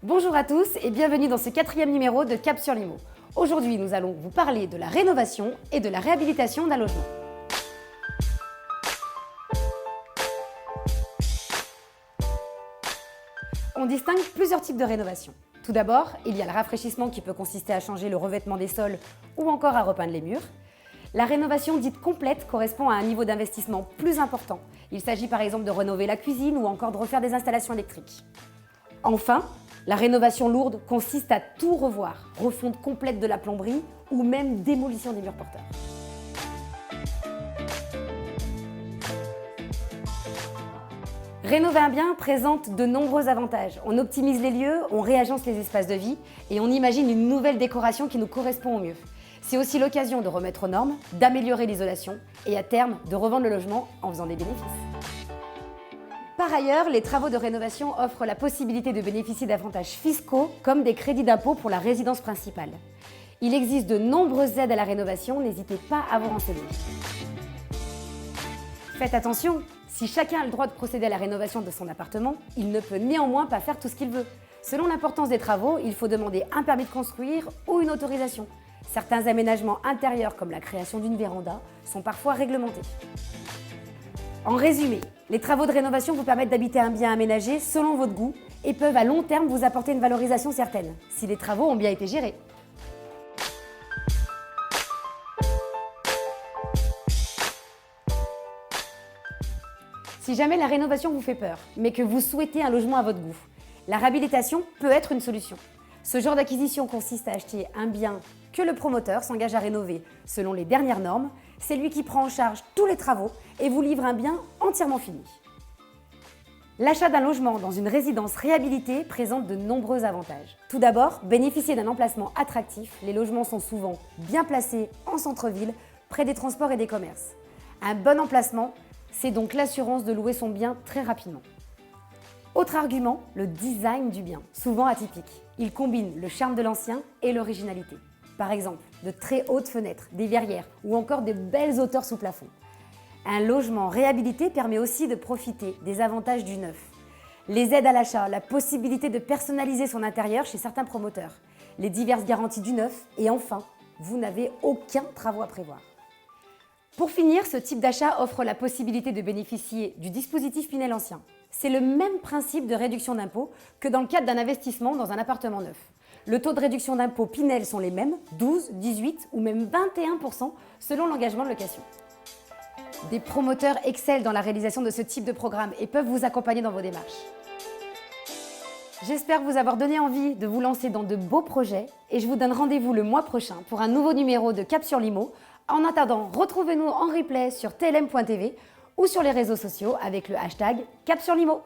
Bonjour à tous et bienvenue dans ce 4e numéro de Cap sur Limo. Aujourd'hui, nous allons vous parler de la rénovation et de la réhabilitation d'un logement. On distingue plusieurs types de rénovation. Tout d'abord, il y a le rafraîchissement qui peut consister à changer le revêtement des sols ou encore à repeindre les murs. La rénovation dite complète correspond à un niveau d'investissement plus important. Il s'agit par exemple de rénover la cuisine ou encore de refaire des installations électriques. Enfin, la rénovation lourde consiste à tout revoir, refonte complète de la plomberie ou même démolition des murs porteurs. Rénover un bien présente de nombreux avantages. On optimise les lieux, on réagence les espaces de vie et on imagine une nouvelle décoration qui nous correspond au mieux. C'est aussi l'occasion de remettre aux normes, d'améliorer l'isolation et à terme de revendre le logement en faisant des bénéfices. Par ailleurs, les travaux de rénovation offrent la possibilité de bénéficier d'avantages fiscaux comme des crédits d'impôt pour la résidence principale. Il existe de nombreuses aides à la rénovation, n'hésitez pas à vous renseigner. Faites attention, si chacun a le droit de procéder à la rénovation de son appartement, il ne peut néanmoins pas faire tout ce qu'il veut. Selon l'importance des travaux, il faut demander un permis de construire ou une autorisation. Certains aménagements intérieurs comme la création d'une véranda sont parfois réglementés. En résumé, les travaux de rénovation vous permettent d'habiter un bien aménagé selon votre goût et peuvent à long terme vous apporter une valorisation certaine, si les travaux ont bien été gérés. Si jamais la rénovation vous fait peur, mais que vous souhaitez un logement à votre goût, la réhabilitation peut être une solution. Ce genre d'acquisition consiste à acheter un bien que le promoteur s'engage à rénover selon les dernières normes. C'est lui qui prend en charge tous les travaux et vous livre un bien entièrement fini. L'achat d'un logement dans une résidence réhabilitée présente de nombreux avantages. Tout d'abord, bénéficier d'un emplacement attractif. Les logements sont souvent bien placés en centre-ville, près des transports et des commerces. Un bon emplacement, c'est donc l'assurance de louer son bien très rapidement. Autre argument, le design du bien, souvent atypique. Il combine le charme de l'ancien et l'originalité. Par exemple, de très hautes fenêtres, des verrières ou encore de belles hauteurs sous plafond. Un logement réhabilité permet aussi de profiter des avantages du neuf. Les aides à l'achat, la possibilité de personnaliser son intérieur chez certains promoteurs, les diverses garanties du neuf et enfin, vous n'avez aucun travaux à prévoir. Pour finir, ce type d'achat offre la possibilité de bénéficier du dispositif Pinel ancien. C'est le même principe de réduction d'impôt que dans le cadre d'un investissement dans un appartement neuf. Le taux de réduction d'impôt Pinel sont les mêmes, 12, 18 ou même 21% selon l'engagement de location. Des promoteurs excellent dans la réalisation de ce type de programme et peuvent vous accompagner dans vos démarches. J'espère vous avoir donné envie de vous lancer dans de beaux projets et je vous donne rendez-vous le mois prochain pour un nouveau numéro de Cap sur Limo. En attendant, retrouvez-nous en replay sur tlm.tv ou sur les réseaux sociaux avec le hashtag Cap sur Limo.